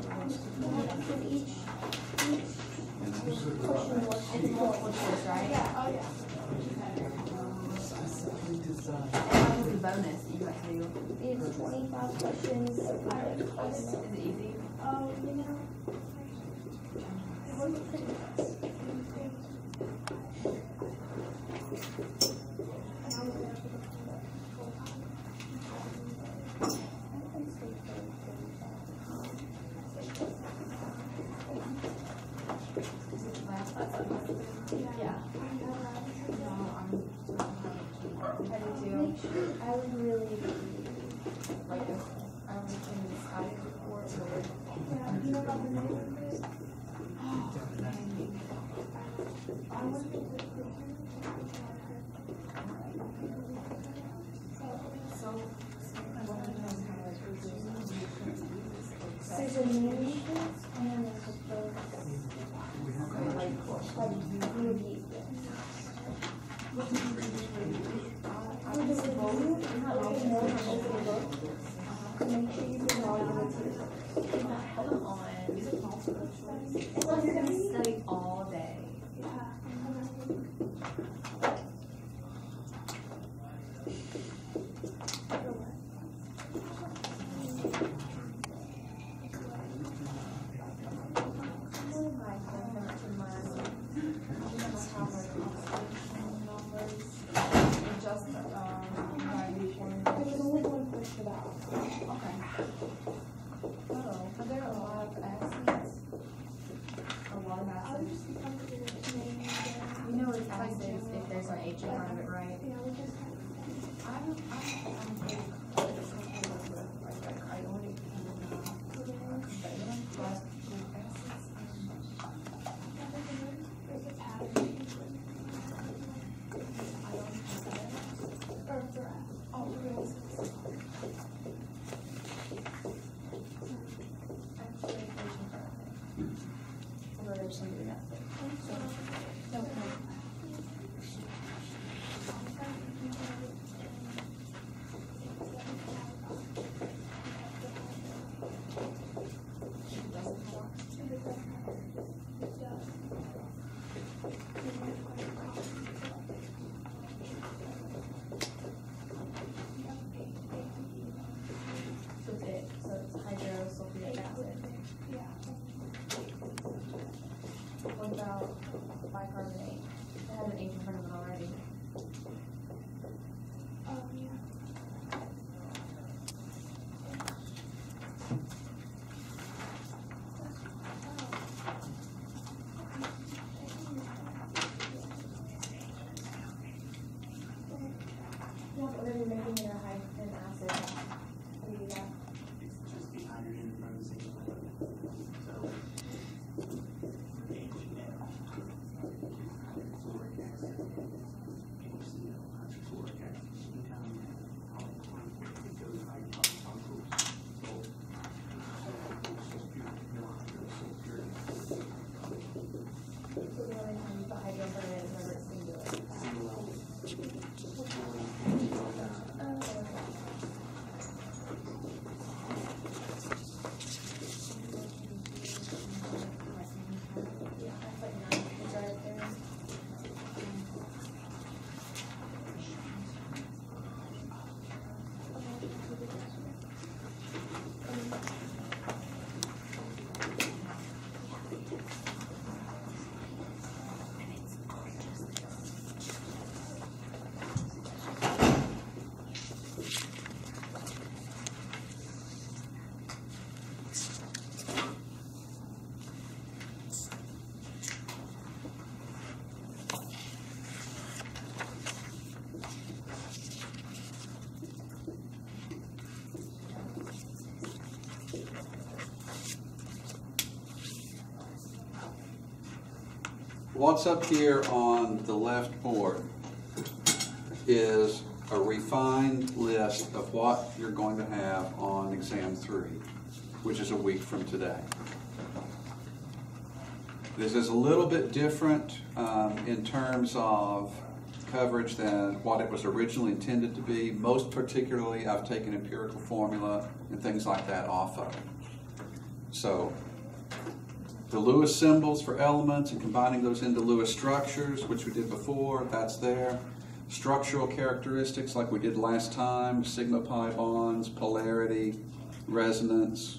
Each question was multiple choice, right? Yeah. Oh, yeah. And how was the bonus that you have to do? It's 25 questions. Is it easy? Oh, you know, it wasn't pretty fast. Yeah. I would really Like this. I was in the sky before. Yeah, you know about the neighborhood? I want to do the there's a management and then there's a book. Like movie. To make sure you do all your answers. Hold on. These are multiple choice. It's like you're going to study all day. You know it's acids if there's an H in front of it, right? Yeah, we just What about bicarbonate? It has an H in front of it already. Whenever you're making it a hydrogen acid, how do you do that? It's just the hydrogen in front of the single element. So, fluoric acid, HCl, hydrofluoric acid, ketone, it goes hydroxyl. So the only time you put hydrogen in it is whenever it's singular. Single element. What's up here on the left board is a refined list of what you're going to have on exam 3, which is a week from today. This is a little bit different in terms of coverage than what it was originally intended to be. Most particularly, I've taken empirical formula and things like that off of it. So the Lewis symbols for elements and combining those into Lewis structures, which we did before, that's there. Structural characteristics like we did last time, sigma pi bonds, polarity, resonance,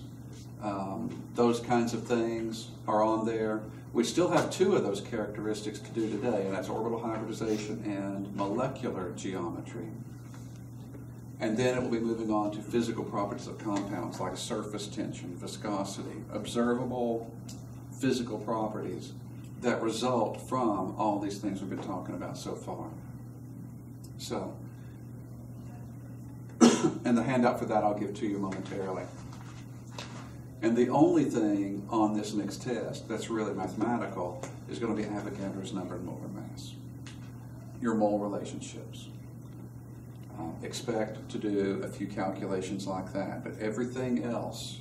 those kinds of things are on there. We still have two of those characteristics to do today, and that's orbital hybridization and molecular geometry. And then it will be moving on to physical properties of compounds like surface tension, viscosity, observable physical properties that result from all these things we've been talking about so far. So, and the handout for that I'll give to you momentarily. And the only thing on this mixed test that's really mathematical is going to be Avogadro's number and molar mass, your mole relationships. Expect to do a few calculations like that, but everything else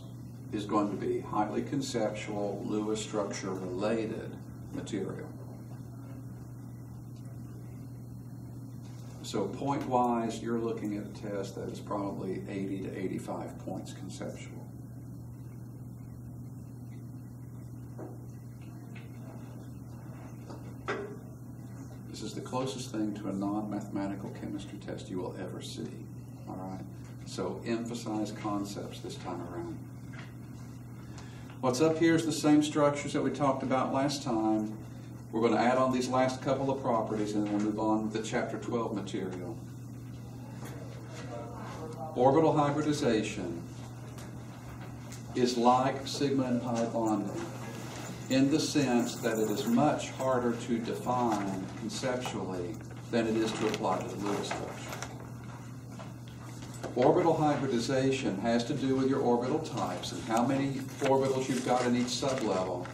is going to be highly conceptual, Lewis structure related material. So point-wise, you're looking at a test that is probably 80 to 85 points conceptual. This is the closest thing to a non-mathematical chemistry test you will ever see, all right? So emphasize concepts this time around. What's up here is the same structures that we talked about last time. We're going to add on these last couple of properties and then we'll move on with the Chapter 12 material. Orbital hybridization is like sigma and pi bonding in the sense that it is much harder to define conceptually than it is to apply to the Lewis structure. Orbital hybridization has to do with your orbital types and how many orbitals you've got in each sublevel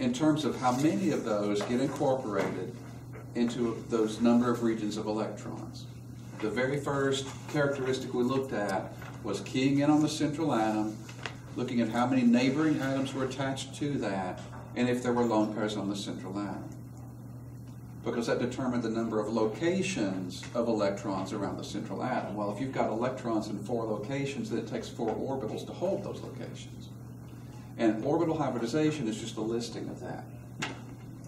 in terms of how many of those get incorporated into those number of regions of electrons. The very first characteristic we looked at was keying in on the central atom, looking at how many neighboring atoms were attached to that, and if there were lone pairs on the central atom. Because that determined the number of locations of electrons around the central atom. Well, if you've got electrons in 4 locations, then it takes 4 orbitals to hold those locations. And orbital hybridization is just a listing of that.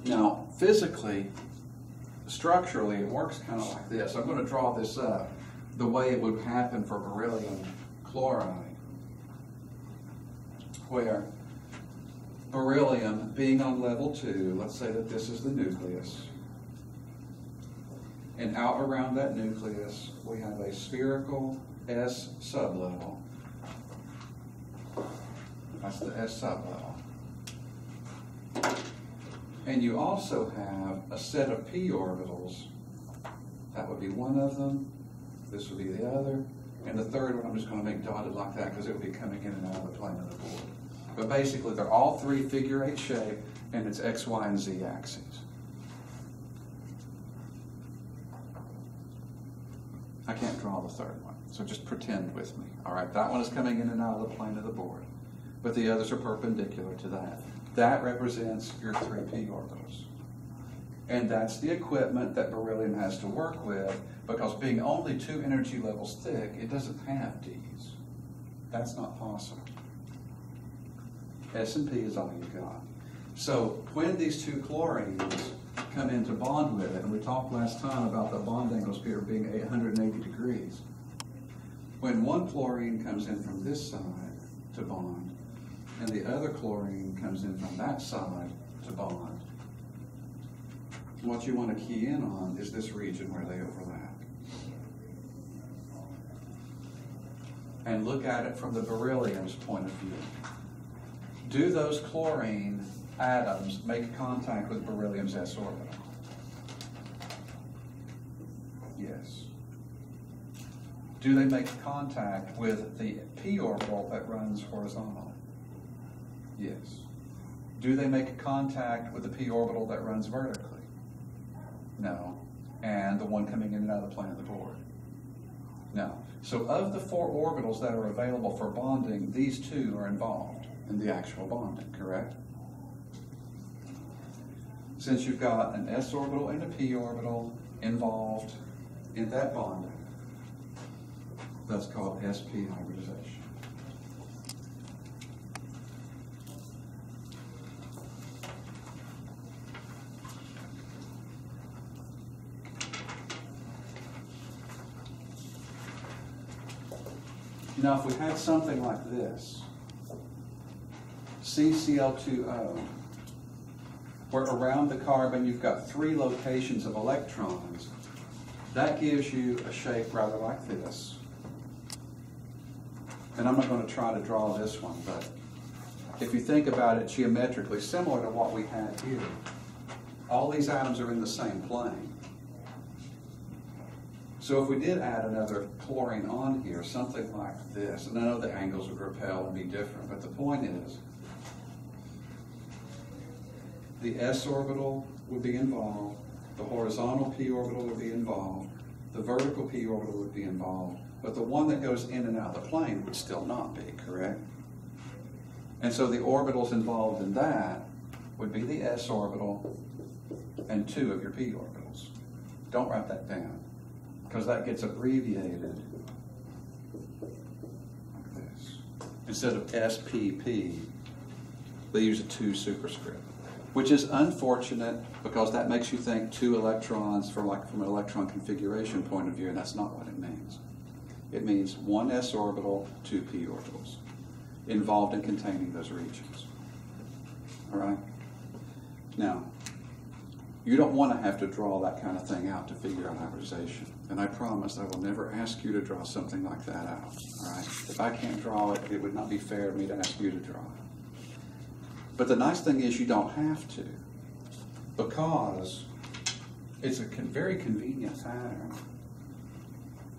Now, physically, structurally, it works kind of like this. I'm going to draw this up the way it would happen for beryllium chloride, where beryllium being on level 2, let's say that this is the nucleus, and out around that nucleus we have a spherical S sublevel. That's the S sublevel. And you also have a set of p orbitals. That would be one of them, this would be the other, and the third one I'm just going to make dotted like that because it would be coming in and out of the plane of the board. But basically they're all 3 figure 8 shape and it's X, Y, and Z axes. I can't draw the third one, so just pretend with me. All right, that one is coming in and out of the plane of the board, but the others are perpendicular to that. That represents your 3 p orbitals. And that's the equipment that beryllium has to work with, because being only 2 energy levels thick, it doesn't have Ds. That's not possible. S and P is all you got. So when these 2 chlorines come in to bond with it, and we talked last time about the bond angles here being 180 degrees. When one chlorine comes in from this side to bond, and the other chlorine comes in from that side to bond, what you want to key in on is this region where they overlap. And look at it from the beryllium's point of view. Do those chlorine atoms make contact with beryllium's s orbital? Yes. Do they make contact with the p orbital that runs horizontally? Yes. Do they make contact with the p orbital that runs vertically? No. And the one coming in and out of the plane of the board? No. So of the 4 orbitals that are available for bonding, these 2 are involved in the actual bonding, correct? Since you've got an s orbital and a p orbital involved in that bonding, that's called sp hybridization. Now, if we had something like this, CCl2O, where around the carbon you've got 3 locations of electrons, that gives you a shape rather like this. And I'm not going to try to draw this one, but if you think about it geometrically, similar to what we had here, all these atoms are in the same plane. So if we did add another chlorine on here, something like this, and I know the angles would repel and be different, but the point is, the s orbital would be involved, the horizontal p orbital would be involved, the vertical p orbital would be involved, but the one that goes in and out of the plane would still not be, correct? And so the orbitals involved in that would be the s orbital and 2 of your p orbitals. Don't write that down, because that gets abbreviated like this. Instead of SPP, they use a 2 superscript, which is unfortunate because that makes you think 2 electrons from an electron configuration point of view, and that's not what it means. It means 1 s orbital, 2 p orbitals involved in containing those regions. All right? Now, you don't want to have to draw that kind of thing out to figure out hybridization. And I promise I will never ask you to draw something like that out. All right? If I can't draw it, it would not be fair of me to ask you to draw it. But the nice thing is you don't have to, because it's a very convenient pattern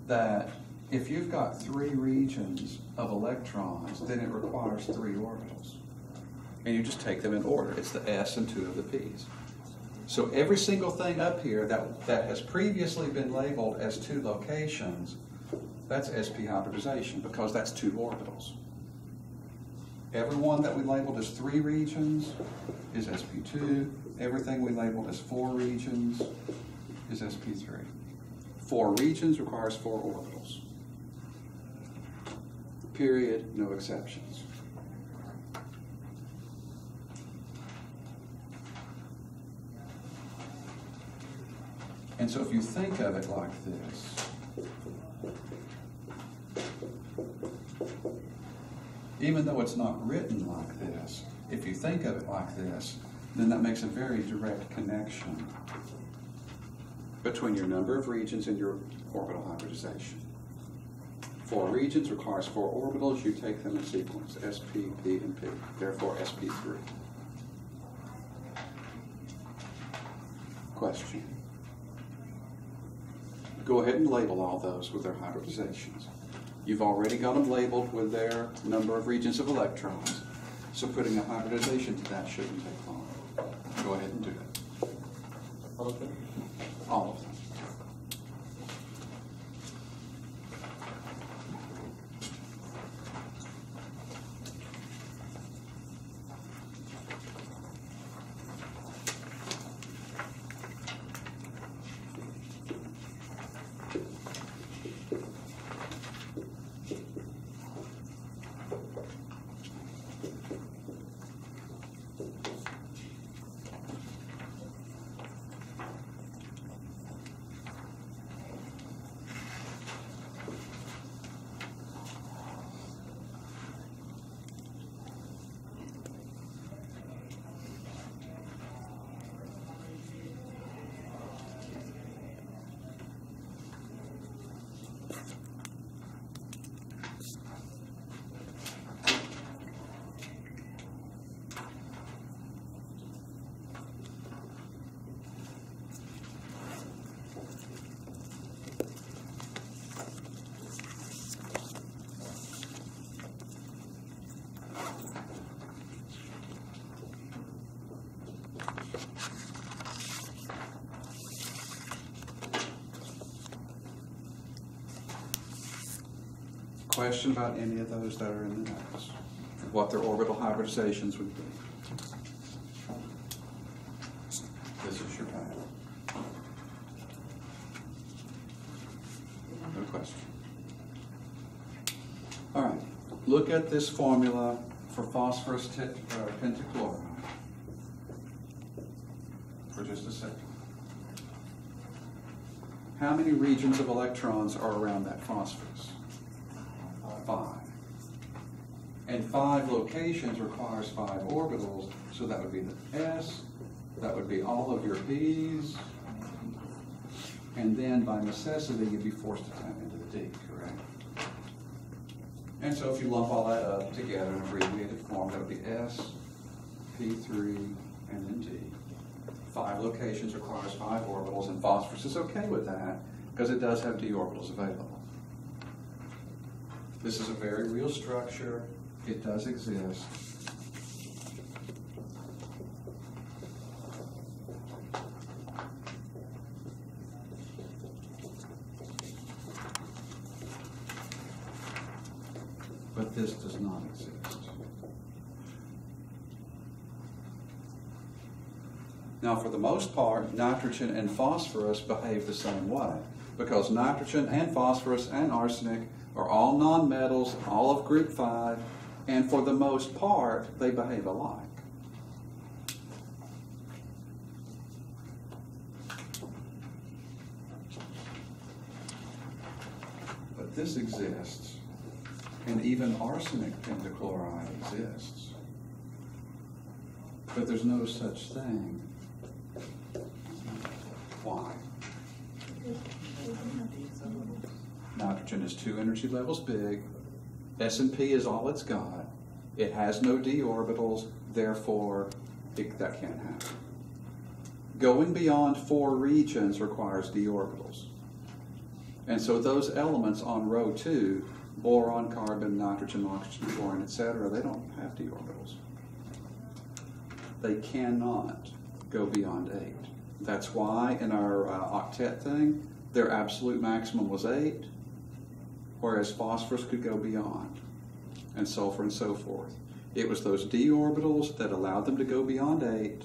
that if you've got 3 regions of electrons, then it requires 3 orbitals. And you just take them in order. It's the s and 2 of the p's. So every single thing up here that has previously been labeled as 2 locations, that's sp hybridization, because that's 2 orbitals. Every one that we labeled as 3 regions is sp2. Everything we labeled as 4 regions is sp3. 4 regions requires 4 orbitals. Period, no exceptions. And so if you think of it like this, even though it's not written like this, if you think of it like this, then that makes a very direct connection between your number of regions and your orbital hybridization. 4 regions requires 4 orbitals. You take them in sequence, sp, p, and p. Therefore, sp3. Question. Go ahead and label all those with their hybridizations. You've already got them labeled with their number of regions of electrons, so putting a hybridization to that shouldn't take long. Go ahead and do it. All of them? All of them. Question about any of those that are in the notes, what their orbital hybridizations would be. This is your pattern. No question. All right, look at this formula for phosphorus pentachloride for just a second. How many regions of electrons are around that phosphorus? 5. And 5 locations requires 5 orbitals, so that would be the S, that would be all of your P's, and then by necessity you'd be forced to tap into the D, correct? And so if you lump all that up together in abbreviated form, that would be S, P3, and then D. 5 locations requires 5 orbitals, and phosphorus is okay with that because it does have d orbitals available. This is a very real structure. It does exist. But this does not exist. Now, for the most part, nitrogen and phosphorus behave the same way because nitrogen and phosphorus and arsenic are all nonmetals, all of group 5, and for the most part, they behave alike. But this exists, and even arsenic pentachloride exists. But there's no such thing. Why? Nitrogen is 2 energy levels big. S&P is all it's got. It has no d orbitals, therefore that can't happen. Going beyond 4 regions requires d orbitals. And so those elements on row 2, boron, carbon, nitrogen, oxygen, fluorine, etc., they don't have d orbitals. They cannot go beyond 8. That's why in our octet thing, their absolute maximum was 8, whereas phosphorus could go beyond, and sulfur and so forth. It was those d orbitals that allowed them to go beyond 8,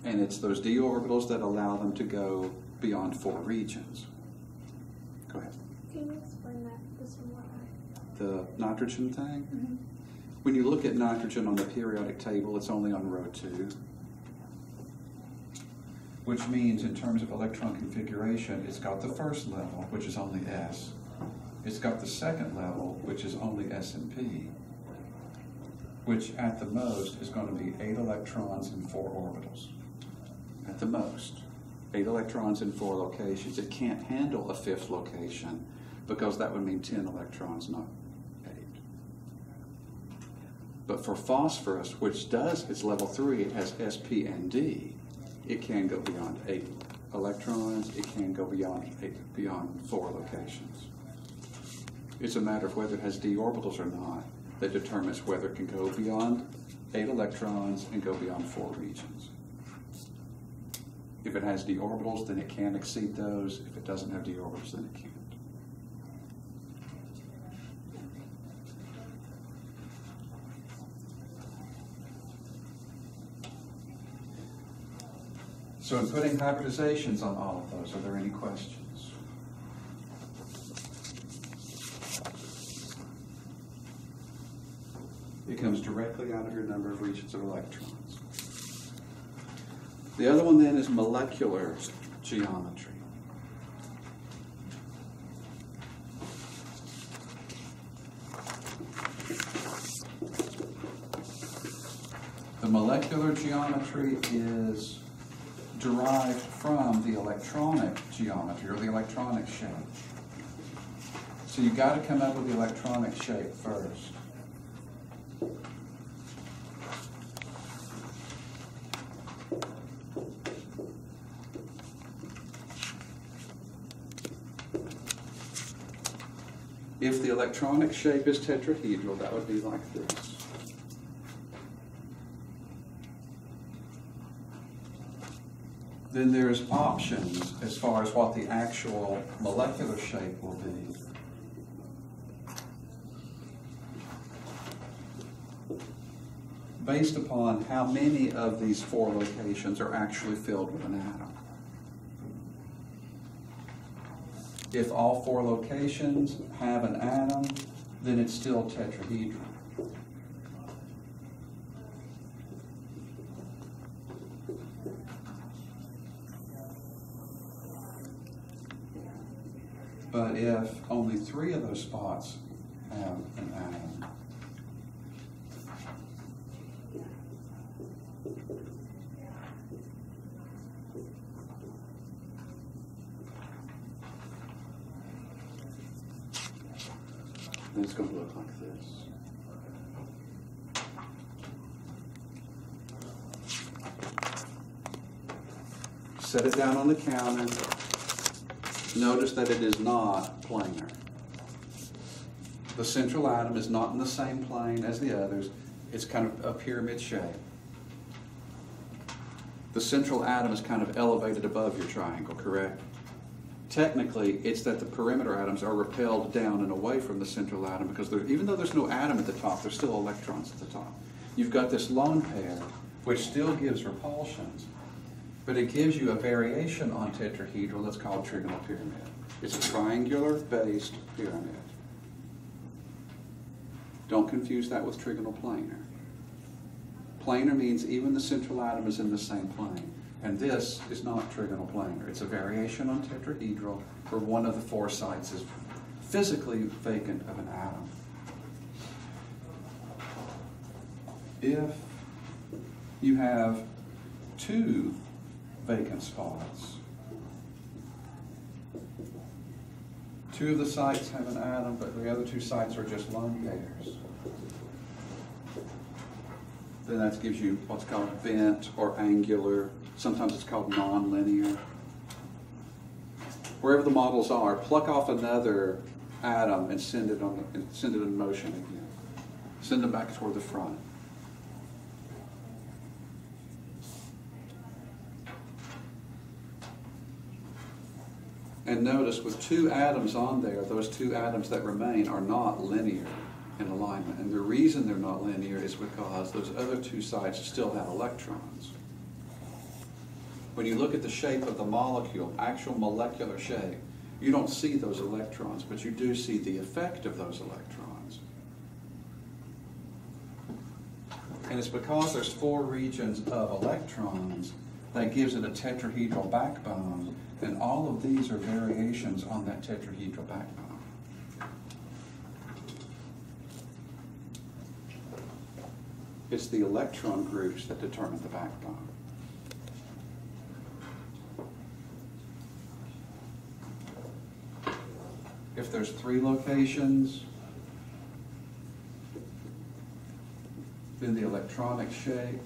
and it's those d orbitals that allow them to go beyond 4 regions. Go ahead. Can you explain that this one more time? The nitrogen thing? Mm-hmm. When you look at nitrogen on the periodic table, it's only on row 2. Which means in terms of electron configuration, it's got the first level, which is only S. It's got the second level, which is only S and P, which at the most is going to be 8 electrons and 4 orbitals. At the most. 8 electrons in 4 locations. It can't handle a 5th location because that would mean 10 electrons, not 8. But for phosphorus, which does, it's level 3, it has S, P, and D. It can go beyond 8 electrons. It can go beyond 4 locations. It's a matter of whether it has d orbitals or not that determines whether it can go beyond 8 electrons and go beyond 4 regions. If it has d orbitals, then it can exceed those. If it doesn't have d orbitals, then it can't. So in putting hybridizations on all of those, are there any questions? It comes directly out of your number of regions of electrons. The other one then is molecular geometry. The molecular geometry is derived from the electronic geometry or the electronic shape. So you've got to come up with the electronic shape first. If the electronic shape is tetrahedral, that would be like this. Then there's options as far as what the actual molecular shape will be. Based upon how many of these 4 locations are actually filled with an atom. If all 4 locations have an atom, then it's still tetrahedral. But if only 3 of those spots have an atom, then it's going to look like this. Set it down on the counter. Notice that it is not planar. The central atom is not in the same plane as the others. It's kind of a pyramid shape. The central atom is kind of elevated above your triangle, correct? Technically, it's that the perimeter atoms are repelled down and away from the central atom because even though there's no atom at the top, there's still electrons at the top. You've got this lone pair, which still gives repulsions, but it gives you a variation on tetrahedral that's called trigonal pyramid. It's a triangular-based pyramid. Don't confuse that with trigonal planar. Planar means even the central atom is in the same plane. And this is not trigonal planar. It's a variation on tetrahedral where one of the 4 sites is physically vacant of an atom. If you have 2 vacant spots, 2 of the sites have an atom, but the other 2 sites are just lone pairs, then that gives you what's called bent or angular. Sometimes it's called nonlinear. Wherever the models are, pluck off another atom and send it in motion again. Send them back toward the front. And notice with 2 atoms on there, those 2 atoms that remain are not linear in alignment. And the reason they're not linear is because those other 2 sites still have electrons. When you look at the shape of the molecule, actual molecular shape, you don't see those electrons, but you do see the effect of those electrons. And it's because there's 4 regions of electrons that gives it a tetrahedral backbone, and all of these are variations on that tetrahedral backbone. It's the electron groups that determine the backbone. If there's 3 locations, then the electronic shape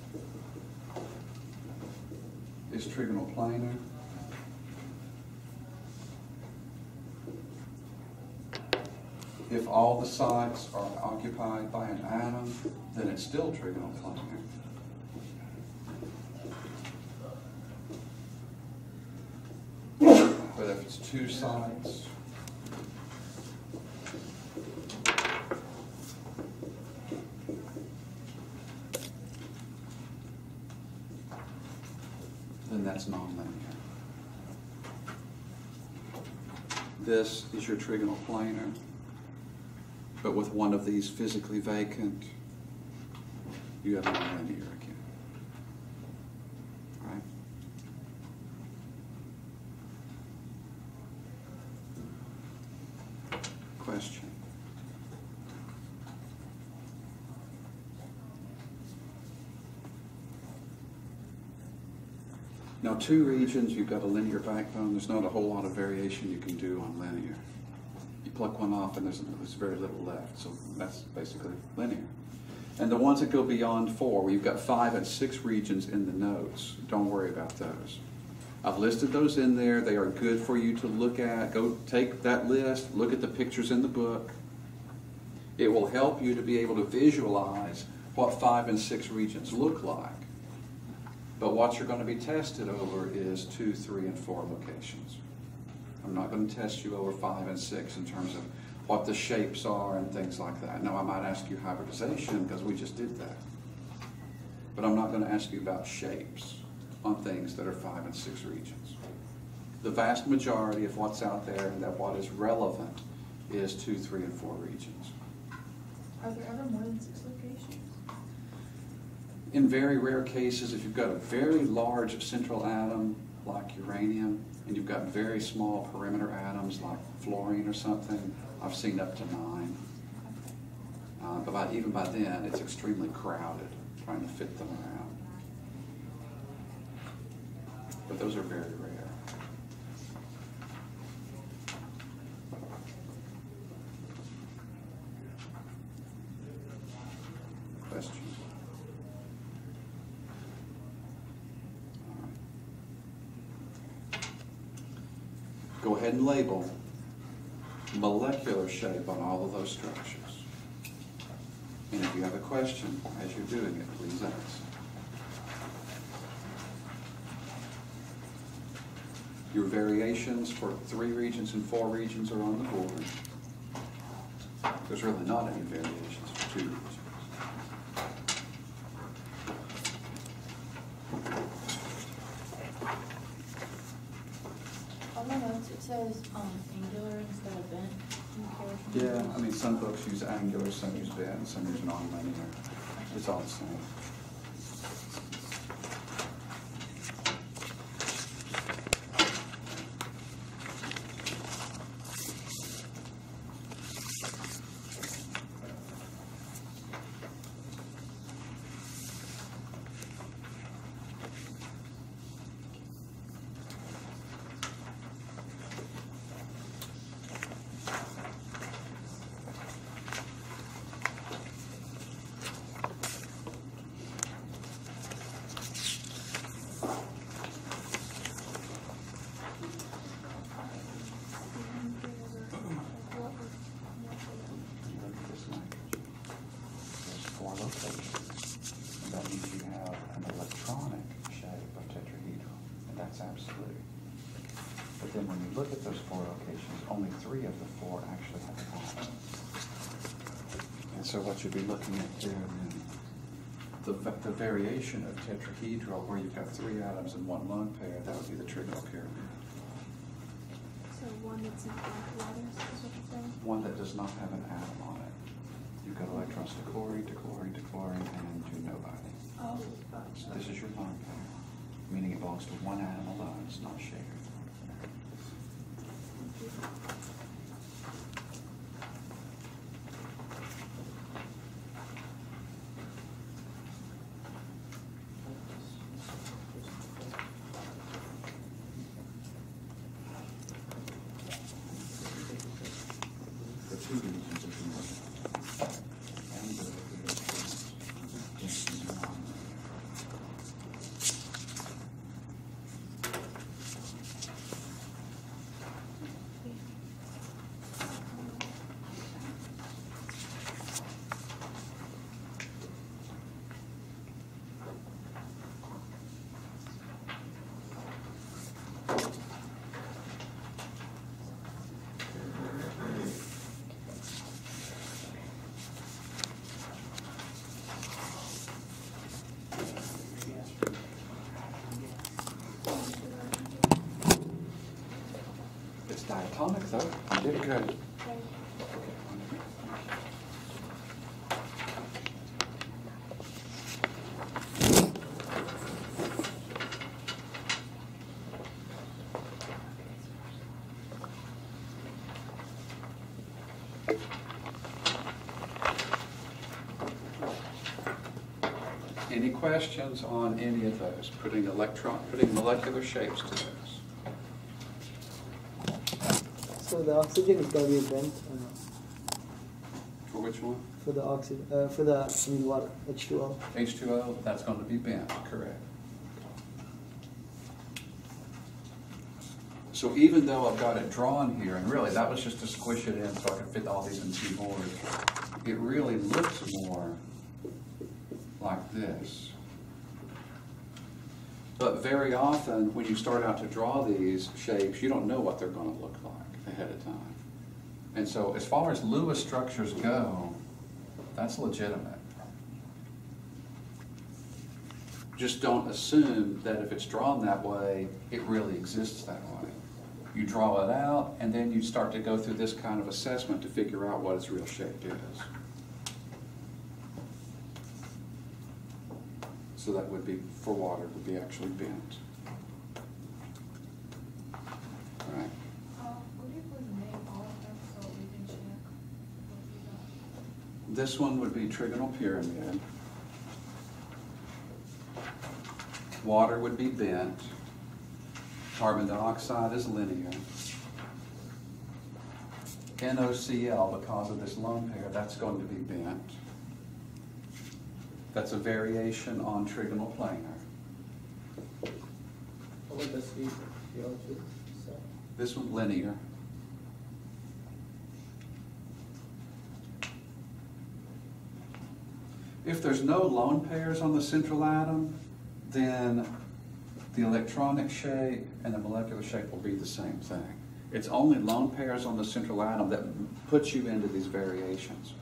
is trigonal planar. If all the sites are occupied by an atom, then it's still trigonal planar. But if it's 2 sites, then that's nonlinear. This is your trigonal planar, but with one of these physically vacant, you have nonlinear again. Right? Question. Now 2 regions, you've got a linear backbone. There's not a whole lot of variation you can do on linear. You pluck one off and there's very little left, so that's basically linear. And the ones that go beyond 4, where you've got 5 and 6 regions in the notes, don't worry about those. I've listed those in there. They are good for you to look at. Go take that list, look at the pictures in the book. It will help you to be able to visualize what 5 and 6 regions look like. But what you're going to be tested over is 2, 3, and 4 locations. I'm not going to test you over 5 and 6 in terms of what the shapes are and things like that. Now, I might ask you hybridization because we just did that. But I'm not going to ask you about shapes on things that are 5 and 6 regions. The vast majority of what's out there and that what is relevant is 2, 3, and 4 regions. Are there ever more than 6 locations? In very rare cases, if you've got a very large central atom, like uranium, and you've got very small perimeter atoms like fluorine or something, I've seen up to 9. But even by then, it's extremely crowded, trying to fit them around. But those are very rare. Questions? All right. Go ahead and label molecular shape on all of those structures. And if you have a question as you're doing it, please ask. Your variations for 3 regions and 4 regions are on the board. There's really not any variations for 2 regions. On my notes, it says angular instead of bent. Yeah, I mean, some books use angular, some use bent, and some use nonlinear. It's all the same. And that means you have an electronic shape of tetrahedral, and that's absolute. But then when you look at those 4 locations, only 3 of the 4 actually have an atom. And so what you'd be looking at there then, the variation of tetrahedral, where you've got 3 atoms in 1 lone pair, that would be the trigonal pyramid. So one that's in black letters is what you're saying? One that does not have an atom on it. You've got electrons to chlorine, to chlorine, to chlorine, and to nobody. Oh, So this is your lone pair, meaning it belongs to 1 atom alone, it's not shared. The 2 regions of the It's diatomic though, you did good. Any questions on any of those? Putting molecular shapes to those. So the oxygen is going to be bent For which one? for the oxygen, water, H2O. H2O, that's going to be bent, correct. So even though I've got it drawn here, and really that was just to squish it in so I could fit all these in 2 boards, it really looks more like this. But very often when you start out to draw these shapes, you don't know what they're going to look like ahead of time. And so as far as Lewis structures go, that's legitimate. Just don't assume that if it's drawn that way, it really exists that way. You draw it out, and then you start to go through this kind of assessment to figure out what its real shape is. So that would be, for water, would be actually bent. This one would be trigonal pyramid. Water would be bent. Carbon dioxide is linear. NOCl, because of this lone pair, that's going to be bent. That's a variation on trigonal planar. What would this be? CO2? This one linear. If there's no lone pairs on the central atom, then the electronic shape and the molecular shape will be the same thing. It's only lone pairs on the central atom that puts you into these variations.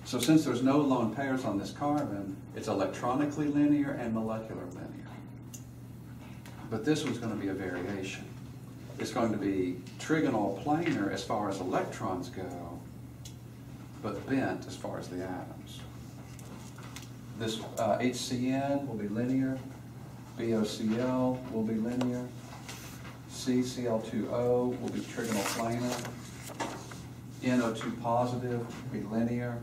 So since there's no lone pairs on this carbon, it's electronically linear and molecular linear. But this one's going to be a variation. It's going to be trigonal planar as far as electrons go, but bent as far as the atoms. This HCN will be linear, BOCl will be linear, CCl2O will be trigonal planar, NO2 positive will be linear,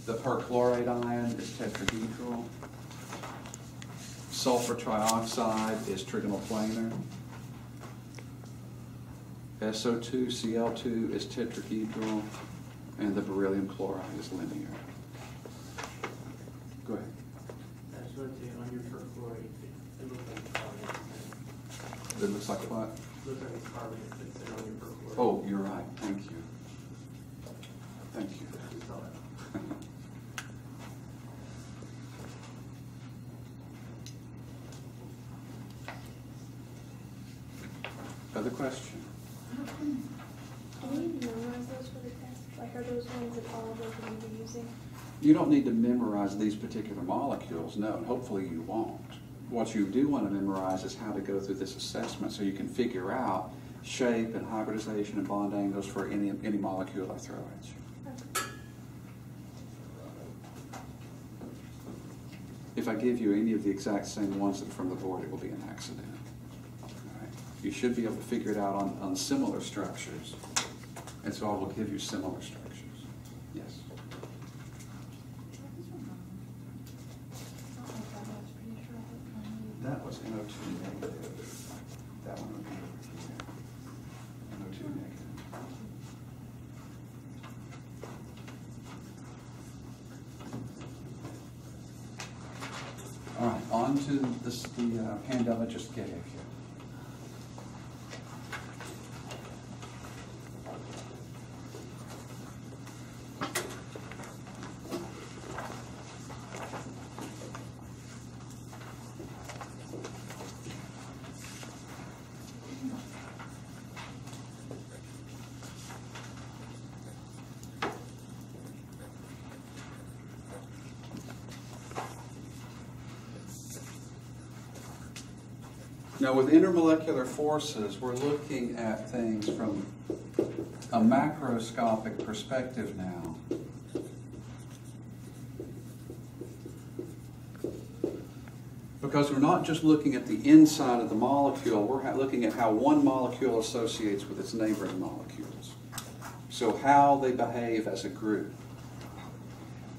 the perchlorate ion is tetrahedral, sulfur trioxide is trigonal planar, SO2, Cl2 is tetrahedral, and the beryllium chloride is linear. Go ahead. I just wanted to say, on your perchlorate, it looks like carbon. It looks like what? It looks like it's carbon that's there on your perchlorate. Oh, you're right. Thank you. Thank you. I saw that. Other question? Do we need to memorize those for the test? Like, are those ones that all of us are going to be using? You don't need to memorize these particular molecules, no, and hopefully you won't. What you do want to memorize is how to go through this assessment so you can figure out shape and hybridization and bond angles for any molecule I throw at you. If I give you any of the exact same ones that are from the board, it will be an accident. All right? You should be able to figure it out on similar structures, and so I will give you similar structures. Yes? That was NO2 negative. That one would be over here. NO2 negative. All right, on to the handout I just gave you. Now, with intermolecular forces, we're looking at things from a macroscopic perspective now. Because we're not just looking at the inside of the molecule, we're looking at how one molecule associates with its neighboring molecules. So how they behave as a group.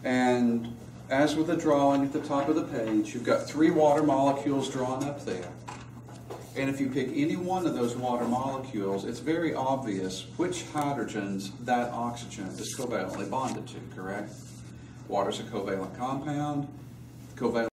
And as with the drawing at the top of the page, you've got 3 water molecules drawn up there. And if you pick any one of those water molecules, it's very obvious which hydrogens that oxygen is covalently bonded to, correct? Water's a covalent compound. Covalent